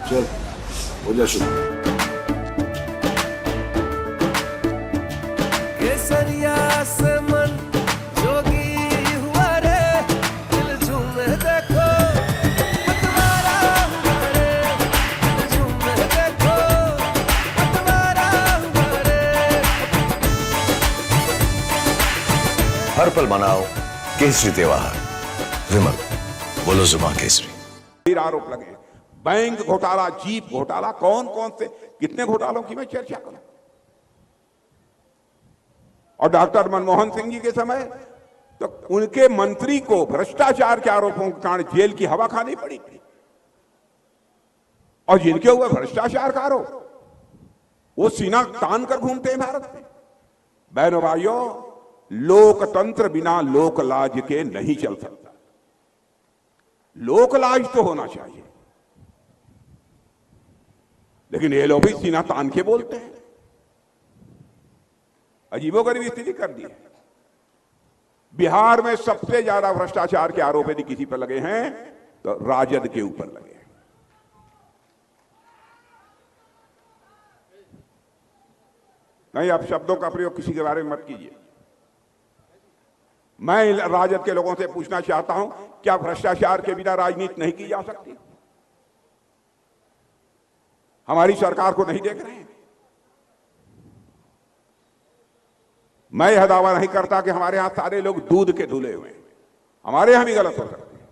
चल हो जा शुरू। केसरिया से मन जोगी हुआ रे, दिल झूमे देखो मतवारा हुआ रे, दिल झूमे देखो मतवारा हुआ रे। हर पल मनाओ केसरी त्योहार। विमल बोलो जुबान केसरी। फिर आरोप लगे बैंक घोटाला, जीप घोटाला, कौन कौन से कितने घोटालों की मैं चर्चा करूं। और डॉक्टर मनमोहन सिंह जी के समय तो उनके मंत्री को भ्रष्टाचार के आरोपों के कारण जेल की हवा खानी पड़ी थी, और जिनके ऊपर भ्रष्टाचार का आरोप वो सीना तान कर घूमते हैं भारत में। बहनों भाइयों, लोकतंत्र बिना लोकलाज के नहीं चल सकता। लोकलाज तो होना चाहिए, लेकिन ये लोग भी सीना तान के बोलते हैं। अजीबोगरीब स्थिति कर दी है। बिहार में सबसे ज्यादा भ्रष्टाचार के आरोप यदि किसी पर लगे हैं तो राजद के ऊपर लगे हैं। नहीं, आप शब्दों का प्रयोग किसी के बारे में मत कीजिए। मैं राजद के लोगों से पूछना चाहता हूं, क्या भ्रष्टाचार के बिना राजनीति नहीं की जा सकती? हमारी सरकार को नहीं देख रहे हैं? मैं यह दावा नहीं करता कि हमारे यहां सारे लोग दूध के धुले हुए हैं, हमारे यहां भी गलत हो सकते हैं,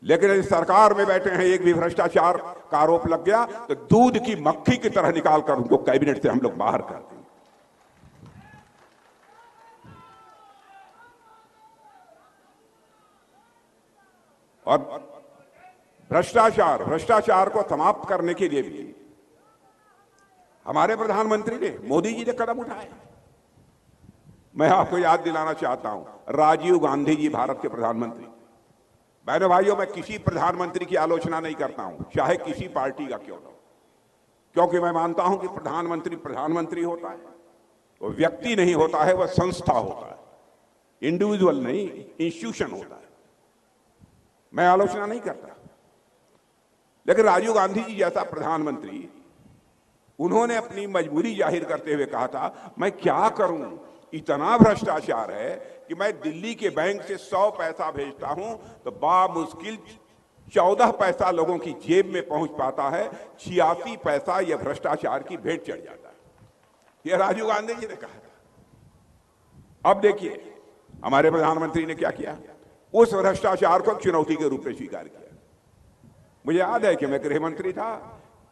लेकिन यदि सरकार में बैठे हैं एक भी भ्रष्टाचार का आरोप लग गया तो दूध की मक्खी की तरह निकाल कर उनको कैबिनेट से हम लोग बाहर कर देंगे। और भ्रष्टाचार को समाप्त करने के लिए भी हमारे प्रधानमंत्री ने, मोदी जी ने कदम उठाए। मैं आपको याद दिलाना चाहता हूं, राजीव गांधी जी भारत के प्रधानमंत्री। बहनों भाइयों, मैं किसी प्रधानमंत्री की आलोचना नहीं करता हूं, चाहे किसी पार्टी का क्यों ना, क्योंकि मैं मानता हूं कि प्रधानमंत्री होता है, वो व्यक्ति नहीं होता है, वह संस्था होता है, इंडिविजुअल नहीं, इंस्टीट्यूशन होता है। मैं आलोचना नहीं करता, लेकिन राजीव गांधी जी जैसा प्रधानमंत्री, उन्होंने अपनी मजबूरी जाहिर करते हुए कहा था, मैं क्या करूं, इतना भ्रष्टाचार है कि मैं दिल्ली के बैंक से 100 पैसा भेजता हूं तो बामुश्किल 14 पैसा लोगों की जेब में पहुंच पाता है, 86 पैसा यह भ्रष्टाचार की भेंट चढ़ जाता है। यह राजीव गांधी जी ने कहा था। अब देखिए हमारे प्रधानमंत्री ने क्या किया, उस भ्रष्टाचार को चुनौती के रूप में स्वीकार किया। मुझे याद है कि मैं गृह मंत्री था,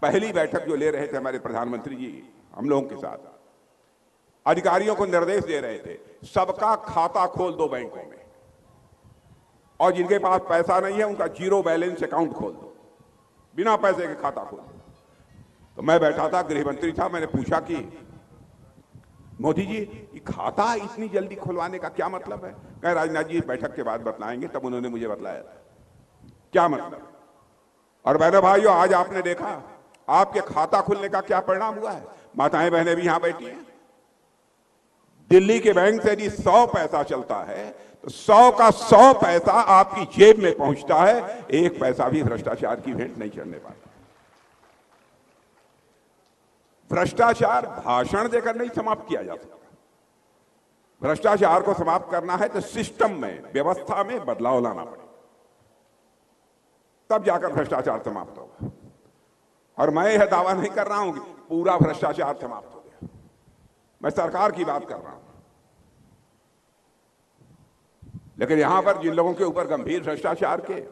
पहली बैठक जो ले रहे थे हमारे प्रधानमंत्री जी हम लोगों के साथ, अधिकारियों को निर्देश दे रहे थे, सबका खाता खोल दो बैंकों में, और जिनके पास पैसा नहीं है उनका जीरो बैलेंस अकाउंट खोल दो, बिना पैसे के खाता खोल दो। तो मैं बैठा था, गृह मंत्री था, मैंने पूछा कि मोदी जी, ये खाता इतनी जल्दी खुलवाने का क्या मतलब है? कहे राजनाथ जी बैठक के बाद बतलाएंगे। तब उन्होंने मुझे बतलाया क्या मतलब। और बहनों भाइयों, आज आपने देखा आपके खाता खुलने का क्या परिणाम हुआ है। माताएं बहनें भी यहां बैठी हैं। दिल्ली के बैंक से यदि 100 पैसा चलता है तो 100 का 100 पैसा आपकी जेब में पहुंचता है, एक पैसा भी भ्रष्टाचार की भेंट नहीं चढ़ने पाता। भ्रष्टाचार भाषण देकर नहीं समाप्त किया जा सकता। भ्रष्टाचार को समाप्त करना है तो सिस्टम में, व्यवस्था में बदलाव लाना पड़ेगा, तब जाकर भ्रष्टाचार समाप्त होगा। और मैं यह दावा नहीं कर रहा हूं कि पूरा भ्रष्टाचार समाप्त हो गया, मैं सरकार की बात कर रहा हूं। लेकिन यहां पर जिन लोगों के ऊपर गंभीर भ्रष्टाचार के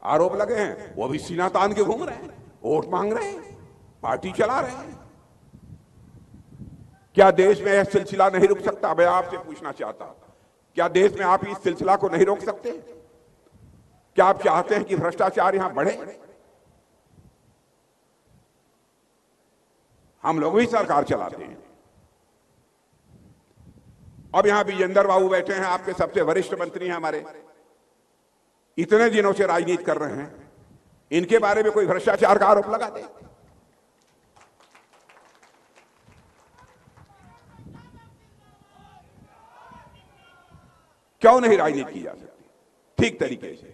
आरोप लगे हैं, वो भी सीना तान के घूम रहे हैं, वोट मांग रहे हैं, पार्टी चला रहे हैं। क्या देश में यह सिलसिला नहीं रुक सकता? मैं आपसे पूछना चाहता हूं, क्या देश में आप इस सिलसिला को नहीं रोक सकते? क्या आप चाहते हैं कि भ्रष्टाचार यहां बढ़े? हम लोग भी सरकार चलाते हैं। अब यहां विजेंद्र बाबू बैठे हैं, आपके सबसे वरिष्ठ मंत्री हैं हमारे, इतने दिनों से राजनीति कर रहे हैं, इनके बारे में कोई भ्रष्टाचार का आरोप लगा दे। क्यों नहीं राजनीति की जा सकती ठीक तरीके से?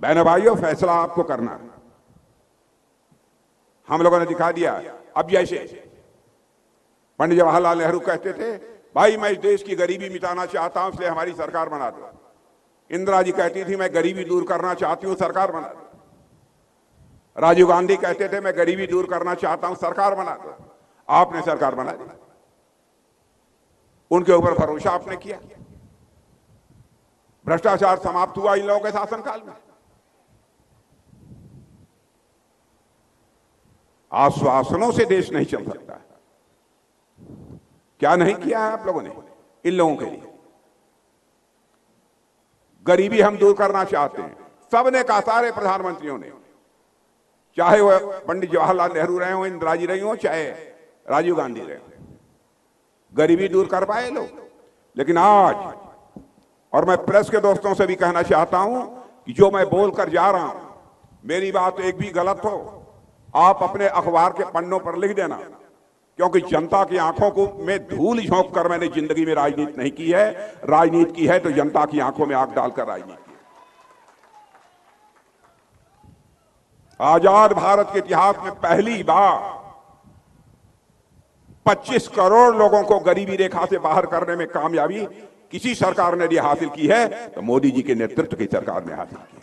बहनों भाइयों, फैसला आपको करना है। हम लोगों ने दिखा दिया। अब जैसे पंडित जवाहरलाल नेहरू कहते थे, भाई मैं इस देश की गरीबी मिटाना चाहता हूं, इसलिए हमारी सरकार बना दो। इंदिरा जी कहती थी, मैं गरीबी दूर करना चाहती हूं, सरकार बना दो। राजीव गांधी कहते थे, मैं गरीबी दूर करना चाहता हूं, सरकार बना दो। आपने सरकार बना दी, उनके ऊपर भरोसा आपने किया। भ्रष्टाचार समाप्त हुआ इन लोगों के शासनकाल में। आश्वासनों से देश नहीं चल सकता है। क्या नहीं किया है आप लोगों ने इन लोगों के लिए? गरीबी हम दूर करना चाहते हैं, सबने कहा, सारे प्रधानमंत्रियों ने, चाहे वो पंडित जवाहरलाल नेहरू रहे हो, इंदिरा जी रही हो, चाहे राजीव गांधी रहे हो, गरीबी दूर कर पाए लोग। लेकिन आज, और मैं प्रेस के दोस्तों से भी कहना चाहता हूं कि जो मैं बोलकर जा रहा हूं, मेरी बात एक भी गलत हो, आप अपने अखबार के पन्नों पर लिख देना, क्योंकि जनता की आंखों को में धूल झोंक कर मैंने जिंदगी में राजनीति नहीं की है। राजनीति की है तो जनता की आंखों में आग डालकर राजनीति की। आजाद भारत के इतिहास में पहली बार 25 करोड़ लोगों को गरीबी रेखा से बाहर करने में कामयाबी किसी सरकार ने यह हासिल की है तो मोदी जी के नेतृत्व की सरकार ने हासिल की।